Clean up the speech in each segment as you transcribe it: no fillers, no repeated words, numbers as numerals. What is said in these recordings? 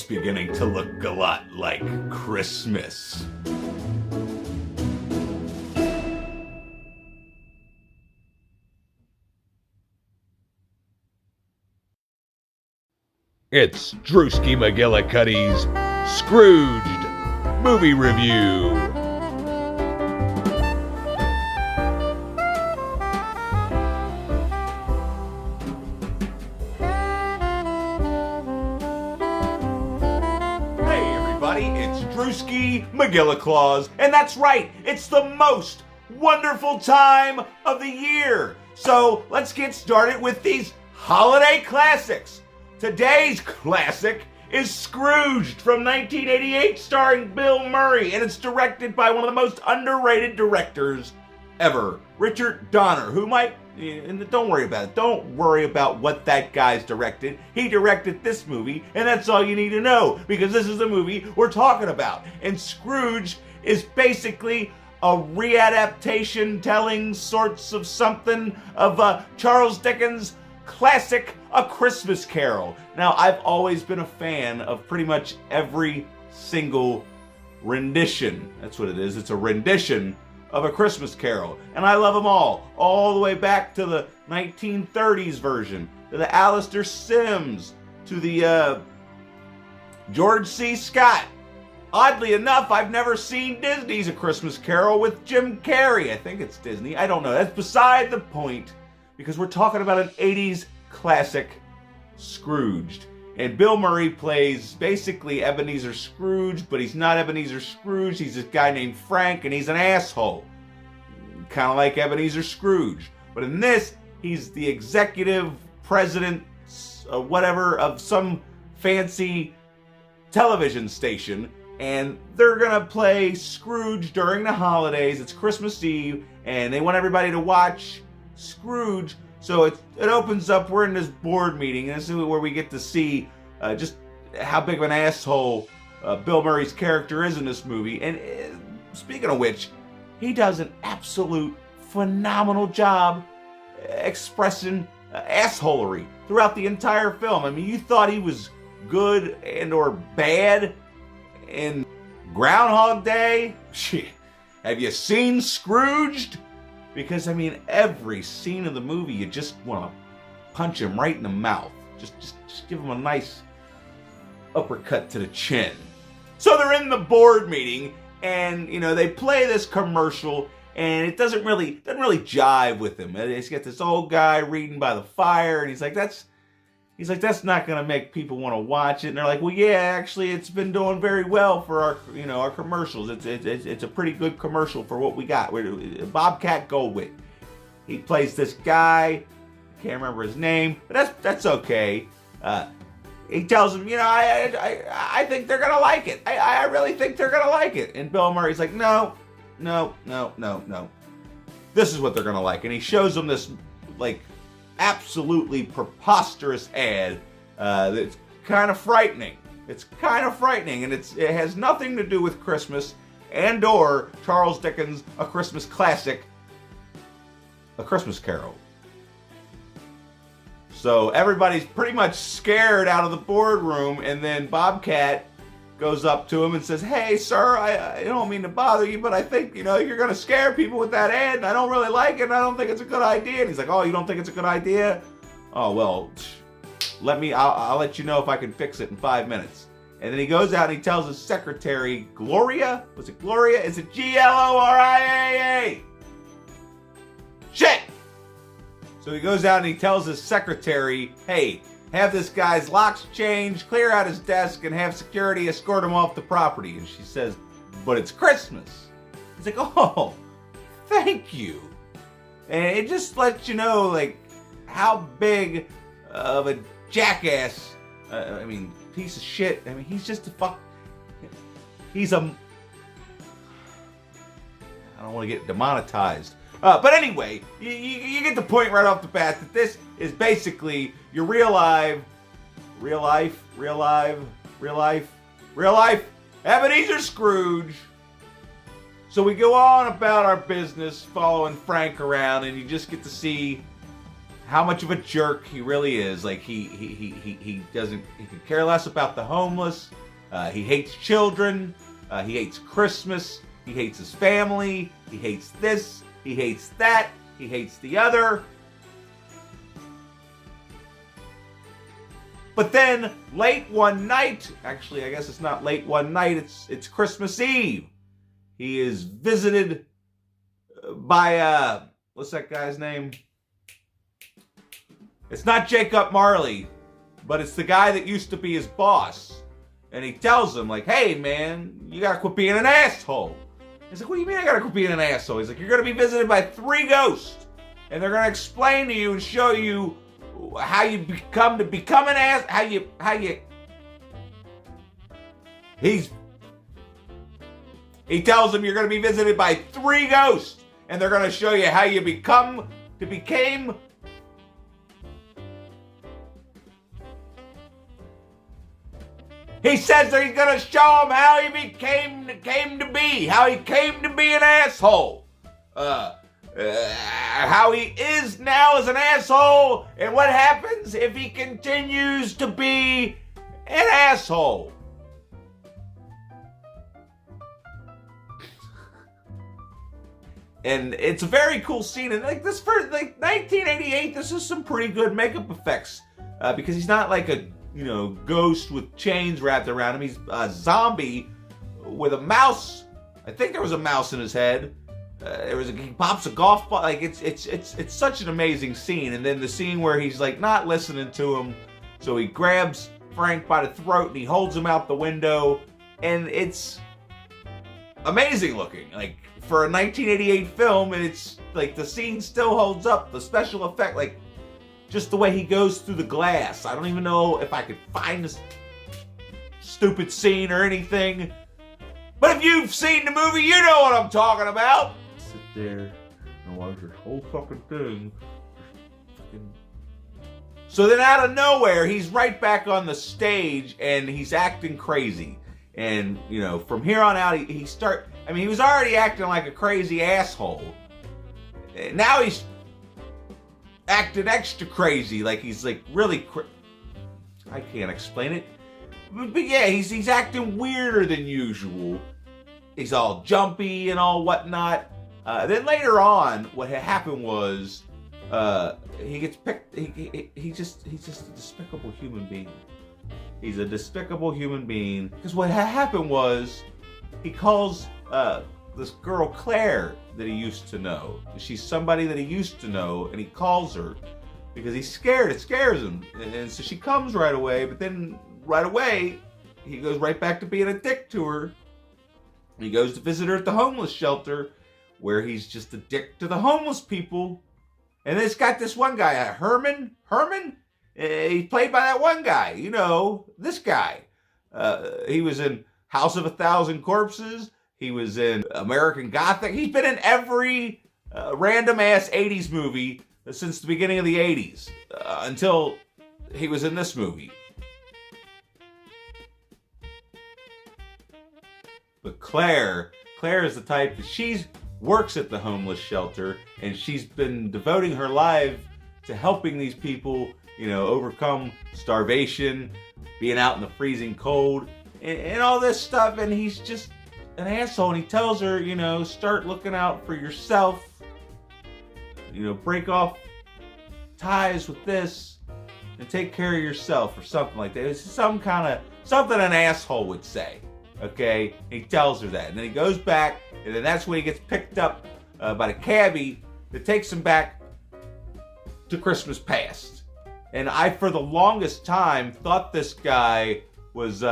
beginning to look a lot like Christmas. It's Drewski McGillicuddy's Scrooged Movie Review. Hey everybody, it's Drewski McGilliclaws, and that's right, it's the most wonderful time of the year. So let's get started with these holiday classics. Today's classic is Scrooged from 1988, starring Bill Murray, and it's directed by one of the most underrated directors ever, Richard Donner, who might, and don't worry about it, don't worry about what that guy's directed. He directed this movie, and that's all you need to know, because this is the movie we're talking about. And Scrooge is basically a readaptation, telling sorts of something of Charles Dickens' classic A Christmas Carol. Now, I've always been a fan of pretty much every single rendition. That's what it is. It's a rendition of A Christmas Carol. And I love them all the way back to the 1930s version, to the Alastair Sims, to the George C. Scott. Oddly enough, I've never seen Disney's A Christmas Carol with Jim Carrey. I think it's Disney. I don't know. That's beside the point, because we're talking about an 80s classic, Scrooged. And Bill Murray plays basically Ebenezer Scrooge, but he's not Ebenezer Scrooge. He's this guy named Frank, and he's an asshole. Kind of like Ebenezer Scrooge. But in this, he's the executive president, whatever, of some fancy television station. And they're going to play Scrooge during the holidays. It's Christmas Eve, and they want everybody to watch Scrooge. So it opens up, we're in this board meeting, and this is where we get to see just how big of an asshole Bill Murray's character is in this movie. And speaking of which, he does an absolute phenomenal job expressing assholery throughout the entire film. I mean, you thought he was good and or bad in Groundhog Day? Shit. Have you seen Scrooged? Because, I mean, every scene of the movie, you just want to punch him right in the mouth. Just give him a nice uppercut to the chin. So they're in the board meeting, and, you know, they play this commercial, and it doesn't really jive with him. He's got this old guy reading by the fire, and he's like, that's not going to make people want to watch it. And they're like, well, yeah, actually, it's been doing very well for our commercials. It's a pretty good commercial for what we got. Bobcat Goldthwait. He plays this guy. Can't remember his name, but that's okay. He tells him, I think they're going to like it. I really think they're going to like it. And Bill Murray's like, no. This is what they're going to like. And he shows them this, like, absolutely preposterous ad that's kind of frightening. It's kind of frightening, and it has nothing to do with Christmas and or Charles Dickens' A Christmas Classic, A Christmas Carol. So everybody's pretty much scared out of the boardroom, and then Bobcat goes up to him and says, hey, sir, I don't mean to bother you, but I think, you're going to scare people with that ad, and I don't really like it, and I don't think it's a good idea. And he's like, oh, you don't think it's a good idea? Oh, well, I'll let you know if I can fix it in 5 minutes. And then he goes out and he tells his secretary, Gloria? Was it Gloria? Is it Gloria? Shit! So he goes out and he tells his secretary, hey, have this guy's locks changed, clear out his desk, and have security escort him off the property. And she says, but it's Christmas. He's like, oh, thank you. And it just lets you know, like, how big of a jackass, piece of shit. I mean, he's just I don't want to get demonetized. But anyway, you get the point right off the bat that this is basically your real life Ebenezer Scrooge. So we go on about our business, following Frank around, and you just get to see how much of a jerk he really is. Like he could care less about the homeless. He hates children. He hates Christmas. He hates his family. He hates this. He hates that. He hates the other. But then, late one night, actually, I guess it's not late one night, it's Christmas Eve. He is visited by, what's that guy's name? It's not Jacob Marley, but it's the guy that used to be his boss. And he tells him, like, hey, man, you gotta quit being an asshole. He's like, what do you mean I gotta quit being an asshole? He's like, you're gonna be visited by 3 ghosts. And they're gonna explain to you and show you how you become an ass, he tells him you're going to be visited by 3 ghosts, and they're going to show you how you became. He says that he's going to show him how he came to be an asshole. How he is now as an asshole, and what happens if he continues to be an asshole. And it's a very cool scene, and like this for like 1988, this is some pretty good makeup effects because he's not like a ghost with chains wrapped around him. He's a zombie with a mouse. I think there was a mouse in his head. He pops a golf ball. Like it's such an amazing scene. And then the scene where he's like not listening to him, so he grabs Frank by the throat and he holds him out the window, and it's amazing looking. Like for a 1988 film, and it's like the scene still holds up. The special effect, like just the way he goes through the glass. I don't even know if I could find this stupid scene or anything. But if you've seen the movie, you know what I'm talking about. Sit there and watch this whole fucking thing. So then out of nowhere, he's right back on the stage and he's acting crazy. And, from here on out, he was already acting like a crazy asshole. And now he's acting extra crazy. Like he's like really I can't explain it. But yeah, he's acting weirder than usual. He's all jumpy and all whatnot. Then later on, what had happened was he gets picked. He's just a despicable human being. He's a despicable human being. Because what had happened was he calls this girl Claire that he used to know. She's somebody that he used to know, and he calls her because he's scared. It scares him, and so she comes right away. But then right away, he goes right back to being a dick to her. He goes to visit her at the homeless shelter, where he's just a dick to the homeless people. And then it's got this one guy, Herman. He's played by that one guy, this guy. He was in House of a Thousand Corpses. He was in American Gothic. He's been in every random-ass 80s movie since the beginning of the 80s, until he was in this movie. But Claire is the type that she works at the homeless shelter, and she's been devoting her life to helping these people, overcome starvation, being out in the freezing cold, and all this stuff. And he's just an asshole, and he tells her, start looking out for yourself, break off ties with this and take care of yourself, or something like that. It's something an asshole would say. Okay, he tells her that, and then he goes back, and then that's when he gets picked up by the cabbie that takes him back to Christmas Past. And I, for the longest time, thought this guy was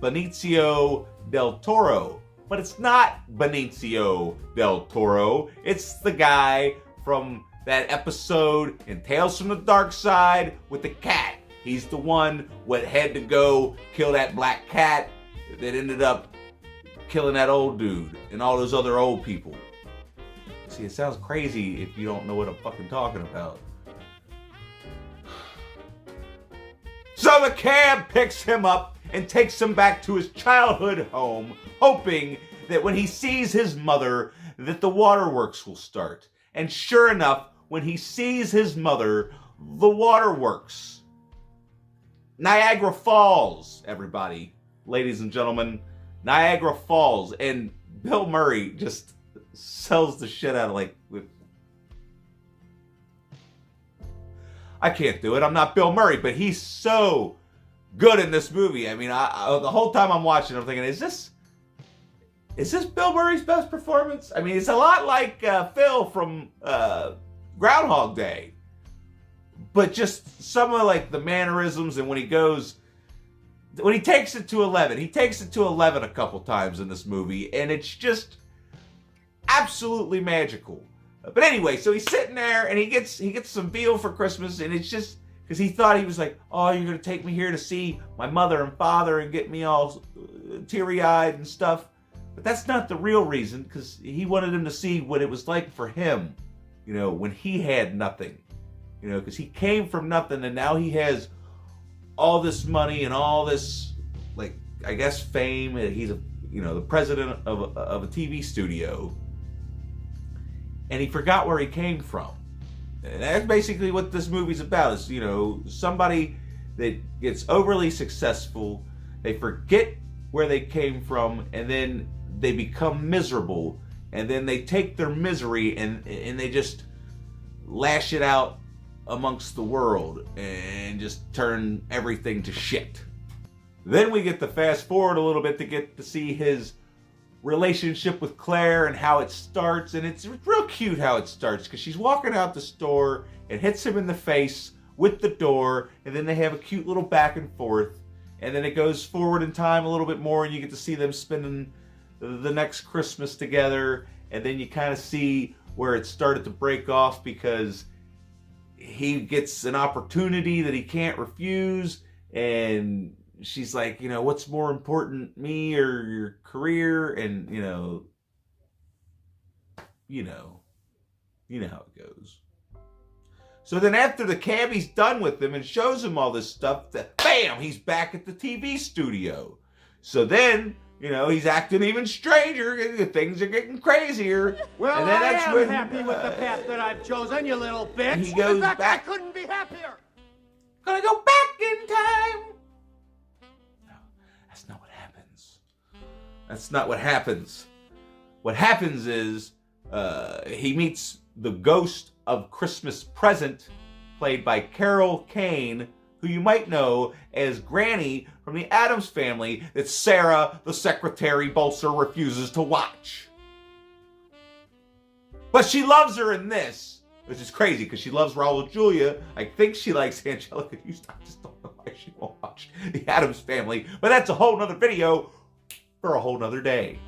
Benicio del Toro, but it's not Benicio del Toro. It's the guy from that episode in Tales from the Dark Side with the cat. He's the one what had to go kill that black cat that ended up killing that old dude and all those other old people. See, it sounds crazy if you don't know what I'm fucking talking about. So the cab picks him up and takes him back to his childhood home, hoping that when he sees his mother, that the waterworks will start. And sure enough, when he sees his mother, the waterworks. Niagara Falls, everybody. Ladies and gentlemen, Niagara Falls. And Bill Murray just sells the shit out of I can't do it. I'm not Bill Murray, but he's so good in this movie. I mean, the whole time I'm watching, I'm thinking, is this Bill Murray's best performance? I mean, it's a lot like Phil from Groundhog Day, but just some of the mannerisms and when he takes it to 11. He takes it to 11 a couple times in this movie, and it's just absolutely magical. But anyway, so he's sitting there and he gets some veal for Christmas, and it's just because he thought, he was like, oh, you're going to take me here to see my mother and father and get me all teary-eyed and stuff. But that's not the real reason, because he wanted him to see what it was like for him, when he had nothing. Because he came from nothing, and now he has all this money and all this, I guess, fame. He's the president of a TV studio. And he forgot where he came from. And that's basically what this movie's about, is, somebody that gets overly successful, they forget where they came from, and then they become miserable, and then they take their misery and they just lash it out amongst the world and just turn everything to shit. Then we get to fast forward a little bit to get to see his relationship with Claire and how it starts, and it's real cute how it starts, because she's walking out the store and hits him in the face with the door, and then they have a cute little back and forth, and then it goes forward in time a little bit more, and you get to see them spending the next Christmas together, and then you kind of see where it started to break off, because he gets an opportunity that he can't refuse, and she's like, what's more important, me or your career? And, you know how it goes. So then after the cabbie's done with him and shows him all this stuff, bam, he's back at the TV studio. So then, he's acting even stranger. Things are getting crazier. Well, and then I that's am when, happy with the path that I've chosen, you little bitch. He goes in fact, back. I couldn't be happier. Gonna go back in time. No, that's not what happens. That's not what happens. What happens is he meets the ghost of Christmas Present, played by Carol Kane, who you might know as Granny from the Addams Family that Sarah, the secretary Bolser, refuses to watch. But she loves her in this, which is crazy because she loves Raul Julia. I think she likes Angelica Houston. I just don't know why she won't watch the Addams Family. But that's a whole nother video for a whole nother day.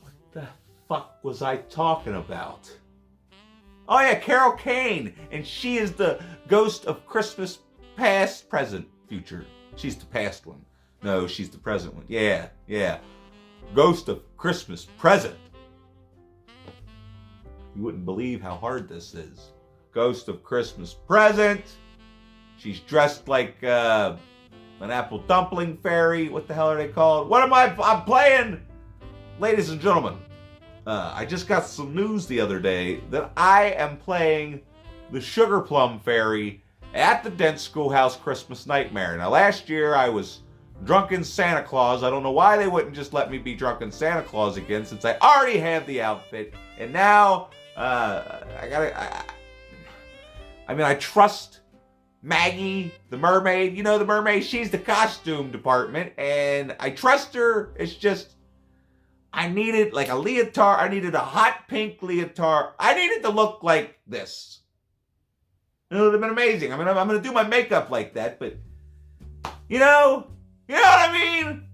What the fuck was I talking about? Oh yeah, Carol Kane, and she is the ghost of Christmas past, present, future. She's the past one. No, she's the present one. Yeah. Ghost of Christmas present. You wouldn't believe how hard this is. Ghost of Christmas present. She's dressed like an apple dumpling fairy. What the hell are they called? I'm playing? Ladies and gentlemen, I just got some news the other day that I am playing the Sugar Plum Fairy at the Dent Schoolhouse Christmas Nightmare. Now, last year I was Drunken Santa Claus. I don't know why they wouldn't just let me be Drunken Santa Claus again, since I already have the outfit. And now, I trust Maggie, the mermaid. You know the mermaid, she's the costume department, and I trust her. It's just, I needed like a leotard. I needed a hot pink leotard. I needed to look like this. It would have been amazing. I'm going to do my makeup like that, but you know what I mean?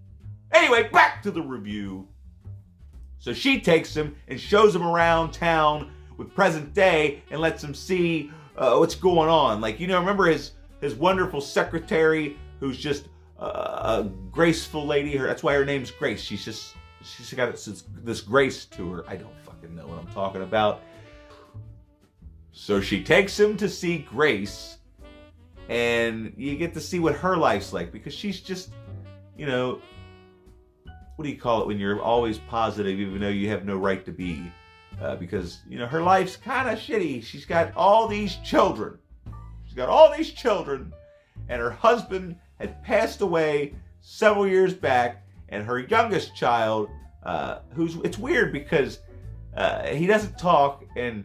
Anyway, back to the review. So she takes him and shows him around town with present day and lets him see what's going on. Remember his wonderful secretary who's just a graceful lady. That's why her name's Grace. She's got this grace to her. I don't fucking know what I'm talking about. So she takes him to see Grace, and you get to see what her life's like, because she's just, what do you call it when you're always positive even though you have no right to be? because, you know, her life's kind of shitty. She's got all these children. And her husband had passed away several years back, and her youngest child, it's weird because he doesn't talk, and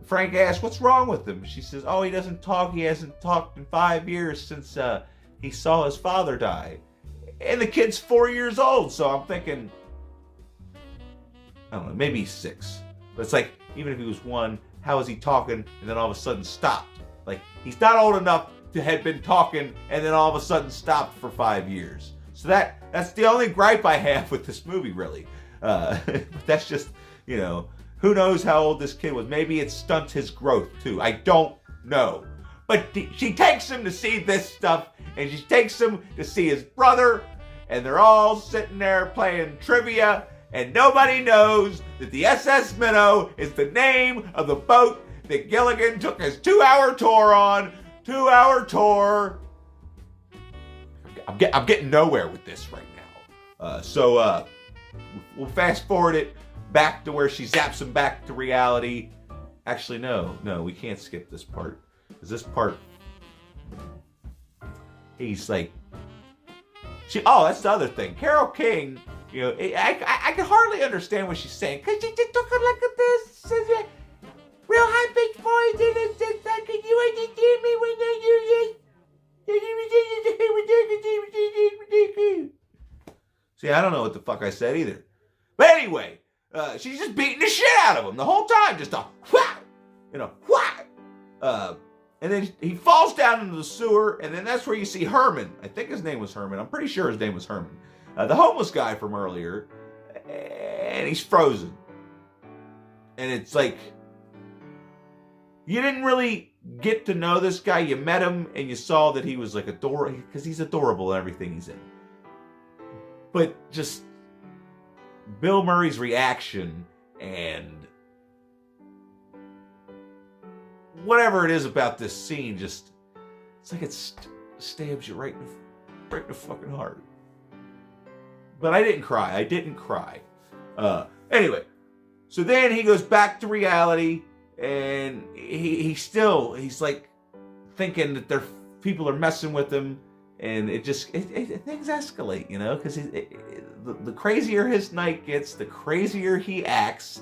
Frank asks, what's wrong with him? She says, oh, he doesn't talk. He hasn't talked in 5 years since he saw his father die. And the kid's 4 years old, so I'm thinking, I don't know, maybe he's 6. But it's like, even if he was 1, how is he talking and then all of a sudden stopped? Like, he's not old enough to have been talking and then all of a sudden stopped for 5 years. So that's the only gripe I have with this movie, really. That's just, you know, who knows how old this kid was. Maybe it stunts his growth, too. I don't know. But she takes him to see this stuff, and she takes him to see his brother, and they're all sitting there playing trivia, and nobody knows that the SS Minnow is the name of the boat that Gilligan took his 2-hour tour on. 2-hour tour. I'm getting nowhere with this right now. So we'll fast forward it back to where she zaps him back to reality. Actually, no, we can't skip this part. Because this part, he's like, that's the other thing. Carole King, you know, I can hardly understand what she's saying. Because she just took it like this. Real high pitched voice. Can you understand me when I do this? See, I don't know what the fuck I said either. But anyway, she's just beating the shit out of him the whole time. Just a whack, you know, whack. And then he falls down into the sewer, and then that's where you see Herman. I think his name was Herman. I'm pretty sure his name was Herman. The homeless guy from earlier. And he's frozen. And it's like, you didn't really get to know this guy. You met him, and you saw that he was like adorable, because he's adorable in everything he's in. But just Bill Murray's reaction and whatever it is about this scene, just, it's like it stabs you right in the fucking heart. But I didn't cry. Anyway, so then he goes back to reality, and he's like thinking that people are messing with him, and things escalate, you know, because the crazier his night gets, the crazier he acts,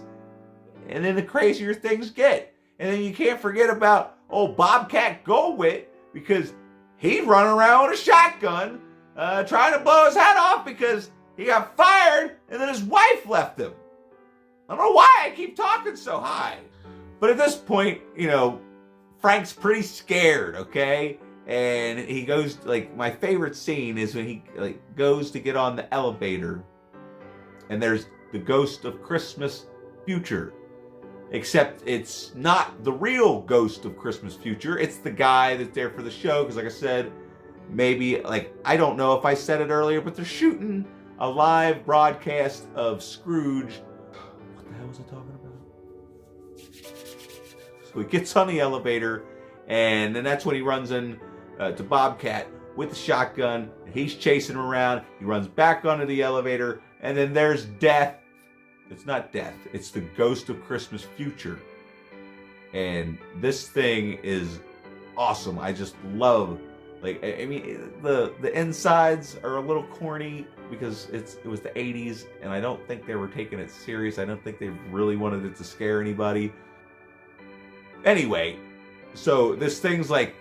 and then the crazier things get. And then you can't forget about old Bobcat Goldthwait, because he'd run around with a shotgun trying to blow his head off because he got fired and then his wife left him. I don't know why I keep talking so high. But at this point, you know, Frank's pretty scared, okay? And he goes, like, my favorite scene is when he goes to get on the elevator, and there's the ghost of Christmas Future. Except it's not the real ghost of Christmas Future. It's the guy that's there for the show. Because like I said, maybe, I don't know if I said it earlier, but they're shooting a live broadcast of Scrooged. What the hell was I talking about? So he gets on the elevator, and then that's when he runs in to Bobcat with the shotgun. He's chasing him around. He runs back onto the elevator, and then there's Death. It's not Death. It's the ghost of Christmas Future. And this thing is awesome. I just love, I mean, the insides are a little corny because it was the 80s, and I don't think they were taking it serious. I don't think they really wanted it to scare anybody. Anyway, so this thing's 8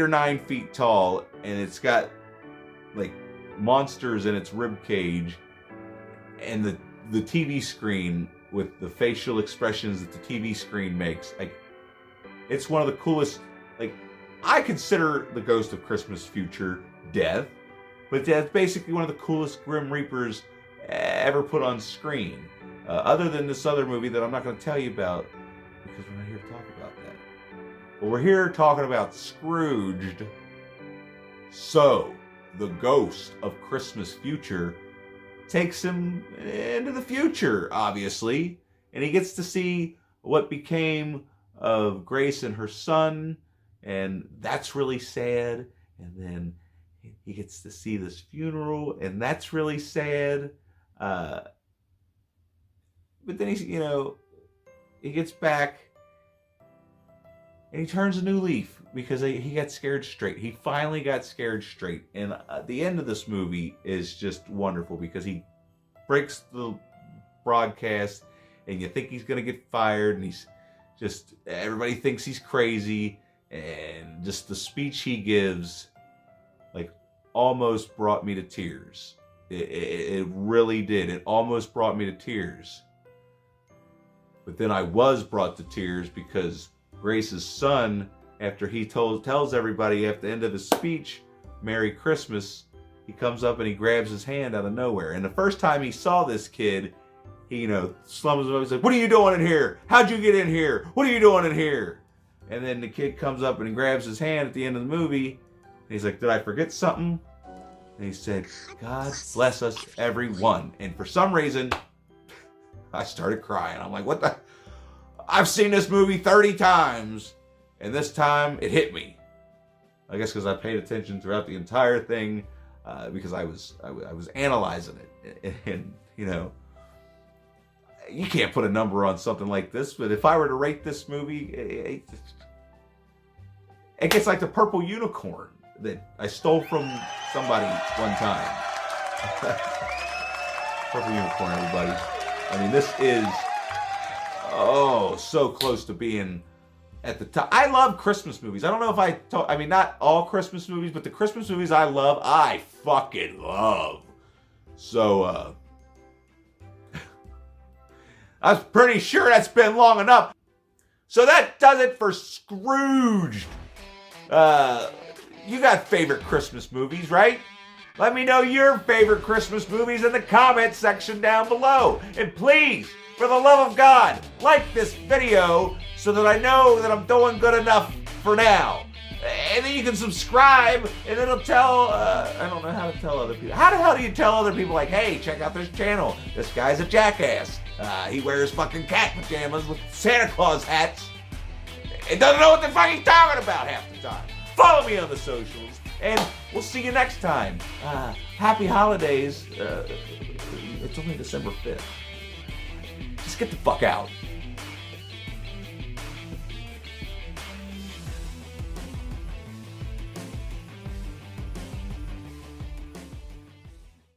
or 9 feet tall, and it's got monsters in its rib cage, and the TV screen with the facial expressions that the TV screen makes, it's one of the coolest. I consider the Ghost of Christmas Future Death, but that's basically one of the coolest Grim Reapers ever put on screen. Other than this other movie that I'm not going to tell you about, because we're not here to talk about that. But we're here talking about Scrooged. So, the Ghost of Christmas Future takes him into the future, obviously, and he gets to see what became of Grace and her son, and that's really sad. And then he gets to see this funeral, and that's really sad. but then he gets back and he turns a new leaf because he got scared straight. He finally got scared straight. And the end of this movie is just wonderful because he breaks the broadcast and you think he's going to get fired, and everybody thinks he's crazy, and just the speech he gives almost brought me to tears. It really did. It almost brought me to tears. But then I was brought to tears because Grace's son, after he tells everybody at the end of his speech, Merry Christmas, he comes up and he grabs his hand out of nowhere. And the first time he saw this kid, he, slums him up. He's like, "What are you doing in here? How'd you get in here? What are you doing in here?" And then the kid comes up and he grabs his hand at the end of the movie. And he's like, "Did I forget something?" And he said, "God bless us, everyone." And for some reason, I started crying. I'm like, what the? I've seen this movie 30 times, and this time it hit me. I guess because I paid attention throughout the entire thing, because I was analyzing it, and you can't put a number on something like this. But if I were to rate this movie, it gets like the purple unicorn that I stole from somebody one time. Purple unicorn, everybody. I mean, this is so close to being at the top. I love Christmas movies. I don't know if not all Christmas movies, but the Christmas movies I love, I fucking love. So, I'm pretty sure that's been long enough. So that does it for Scrooged. You got favorite Christmas movies, right? Let me know your favorite Christmas movies in the comment section down below. And please, for the love of God, like this video so that I know that I'm doing good enough for now. And then you can subscribe, and it'll tell, I don't know how to tell other people. How the hell do you tell other people, like, hey, check out this channel. This guy's a jackass. He wears fucking cat pajamas with Santa Claus hats. And doesn't know what the fuck he's talking about half the time. Follow me on the socials, and we'll see you next time. Happy holidays. It's only December 5th. Just get the fuck out.